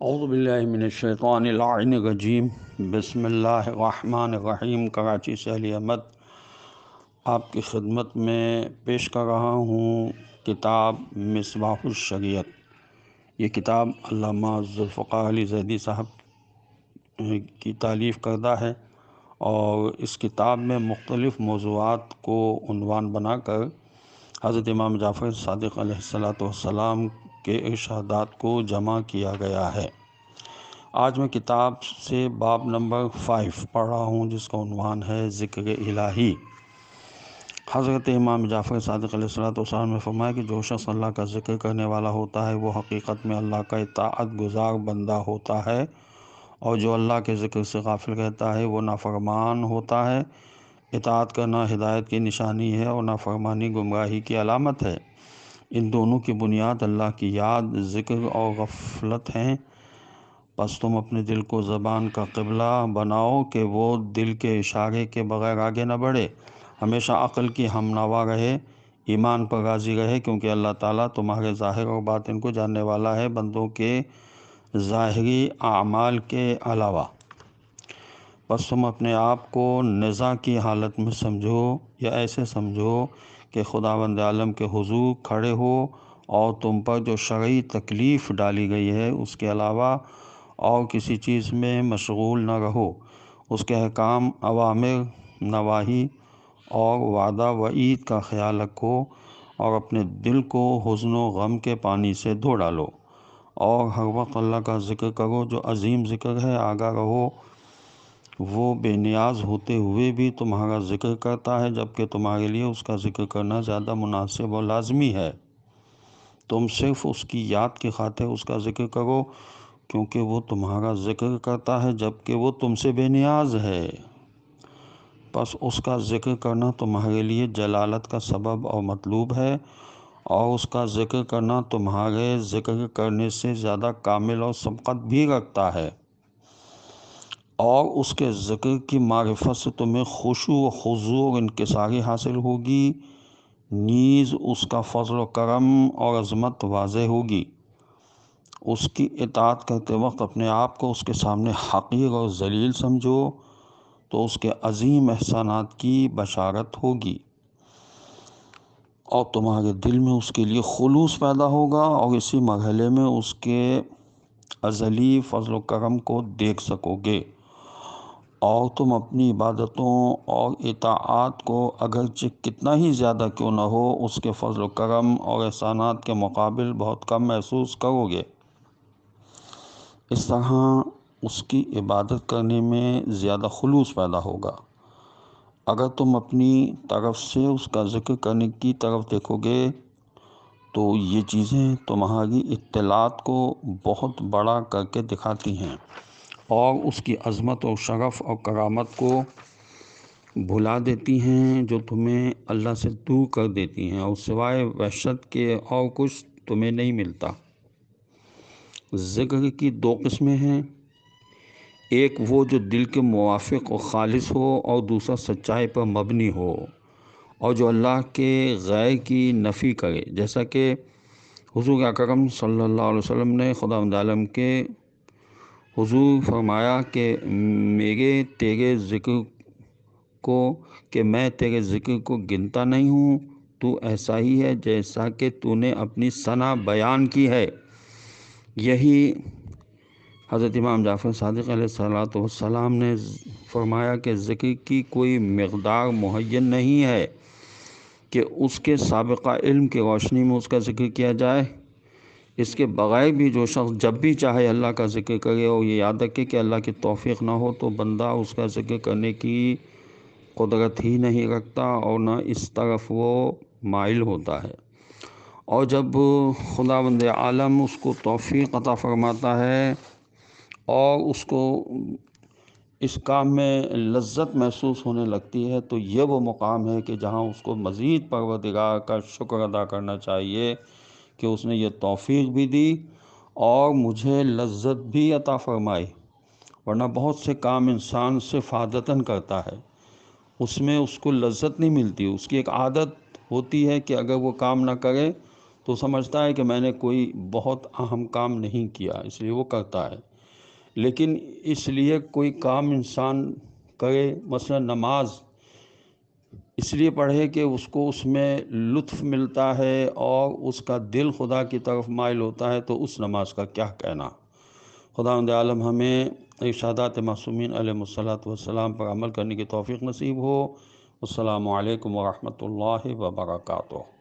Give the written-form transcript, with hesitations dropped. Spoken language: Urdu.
اعوذ باللہ من الشیطان اللعین الرجیم بسم اللہ الرحمن الرحیم۔ کراچی سے علی احمد آپ کی خدمت میں پیش کر رہا ہوں کتاب مصباح الشریعت۔ یہ کتاب علامہ ذوالفقار علی زیدی صاحب کی تالیف کردہ ہے، اور اس کتاب میں مختلف موضوعات کو عنوان بنا کر حضرت امام جعفر صادق علیہ السلام کے ارشادات کو جمع کیا گیا ہے۔ آج میں کتاب سے باب نمبر 5 پڑھ رہا ہوں، جس کا عنوان ہے ذکر الہی۔ حضرت امام جعفر صادق علیہ السلام نے فرمایا کہ جو شخص اللہ کا ذکر کرنے والا ہوتا ہے وہ حقیقت میں اللہ کا اطاعت گزار بندہ ہوتا ہے، اور جو اللہ کے ذکر سے غافل رہتا ہے وہ نافرمان ہوتا ہے۔ اطاعت کرنا ہدایت کی نشانی ہے اور نافرمانی گمراہی کی علامت ہے۔ ان دونوں کی بنیاد اللہ کی یاد، ذکر اور غفلت ہیں۔ پس تم اپنے دل کو زبان کا قبلہ بناؤ کہ وہ دل کے اشارے کے بغیر آگے نہ بڑھے، ہمیشہ عقل کی ہمنوا رہے، ایمان پر راضی رہے، کیونکہ اللہ تعالیٰ تمہارے ظاہر اور باطن کو جاننے والا ہے، بندوں کے ظاہری اعمال کے علاوہ۔ بس تم اپنے آپ کو نزاع کی حالت میں سمجھو، یا ایسے سمجھو کہ خداوند عالم کے حضور کھڑے ہو، اور تم پر جو شرعی تکلیف ڈالی گئی ہے اس کے علاوہ اور کسی چیز میں مشغول نہ رہو۔ اس کے احکام، اوامر، نواہی اور وعدہ وعید کا خیال رکھو، اور اپنے دل کو حزن و غم کے پانی سے دھو ڈالو، اور ہر وقت اللہ کا ذکر کرو جو عظیم ذکر ہے۔ آگاہ رہو، وہ بے نیاز ہوتے ہوئے بھی تمہارا ذکر کرتا ہے، جبکہ تمہارے لیے اس کا ذکر کرنا زیادہ مناسب اور لازمی ہے۔ تم صرف اس کی یاد کی خاطر اس کا ذکر کرو، کیونکہ وہ تمہارا ذکر کرتا ہے جبکہ وہ تم سے بے نیاز ہے۔ پس اس کا ذکر کرنا تمہارے لیے جلالت کا سبب اور مطلوب ہے، اور اس کا ذکر کرنا تمہارے ذکر کرنے سے زیادہ کامل اور سبقت بھی رکھتا ہے، اور اس کے ذکر کی معرفت سے تمہیں خشوع و خضوع اور انکساری حاصل ہوگی، نیز اس کا فضل و کرم اور عظمت واضح ہوگی۔ اس کی اطاعت کرتے وقت اپنے آپ کو اس کے سامنے حقیر اور ذلیل سمجھو، تو اس کے عظیم احسانات کی بشارت ہوگی، اور تمہارے دل میں اس کے لیے خلوص پیدا ہوگا، اور اسی مرحلے میں اس کے ازلی فضل و کرم کو دیکھ سکو گے، اور تم اپنی عبادتوں اور اطاعات کو اگرچہ کتنا ہی زیادہ کیوں نہ ہو اس کے فضل و کرم اور احسانات کے مقابل بہت کم محسوس کرو گے۔ اس طرح اس کی عبادت کرنے میں زیادہ خلوص پیدا ہوگا۔ اگر تم اپنی طرف سے اس کا ذکر کرنے کی طرف دیکھو گے تو یہ چیزیں تمہاری اطلاعات کو بہت بڑا کر کے دکھاتی ہیں، اور اس کی عظمت اور شرف اور کرامت کو بھلا دیتی ہیں، جو تمہیں اللہ سے دور کر دیتی ہیں، اور سوائے وحشت کے اور کچھ تمہیں نہیں ملتا۔ ذکر کی دو قسمیں ہیں، ایک وہ جو دل کے موافق و خالص ہو، اور دوسرا سچائی پر مبنی ہو، اور جو اللہ کے غیر کی نفی کرے، جیسا کہ حضور اکرم صلی اللہ علیہ وسلم نے خداوند عالم کے حضور فرمایا کہ میں تیرے ذکر کو گنتا نہیں ہوں، تو ایسا ہی ہے جیسا کہ تو نے اپنی ثنا بیان کی ہے۔ یہی حضرت امام جعفر صادق علیہ السلام نے فرمایا کہ ذکر کی کوئی مقدار معین نہیں ہے کہ اس کے سابقہ علم کی روشنی میں اس کا ذکر کیا جائے۔ اس کے بغیر بھی جو شخص جب بھی چاہے اللہ کا ذکر کرے، اور یہ یاد رکھے کہ اللہ کی توفیق نہ ہو تو بندہ اس کا ذکر کرنے کی قدرت ہی نہیں رکھتا، اور نہ اس طرف وہ مائل ہوتا ہے۔ اور جب خداوند عالم اس کو توفیق عطا فرماتا ہے اور اس کو اس کام میں لذت محسوس ہونے لگتی ہے، تو یہ وہ مقام ہے کہ جہاں اس کو مزید پروردگار کا شکر ادا کرنا چاہیے کہ اس نے یہ توفیق بھی دی اور مجھے لذت بھی عطا فرمائی۔ ورنہ بہت سے کام انسان صرف عادتاً کرتا ہے، اس میں اس کو لذت نہیں ملتی، اس کی ایک عادت ہوتی ہے کہ اگر وہ کام نہ کرے تو سمجھتا ہے کہ میں نے کوئی بہت اہم کام نہیں کیا، اس لیے وہ کرتا ہے۔ لیکن اس لیے کوئی کام انسان کرے، مثلا نماز اس لیے پڑھے کہ اس کو اس میں لطف ملتا ہے اور اس کا دل خدا کی طرف مائل ہوتا ہے، تو اس نماز کا کیا کہنا۔ خداوند عالم ہمیں ارشادات معصومین علیہ الصلاۃ والسلام پر عمل کرنے کی توفیق نصیب ہو۔ السلام علیکم ورحمۃ اللہ وبرکاتہ۔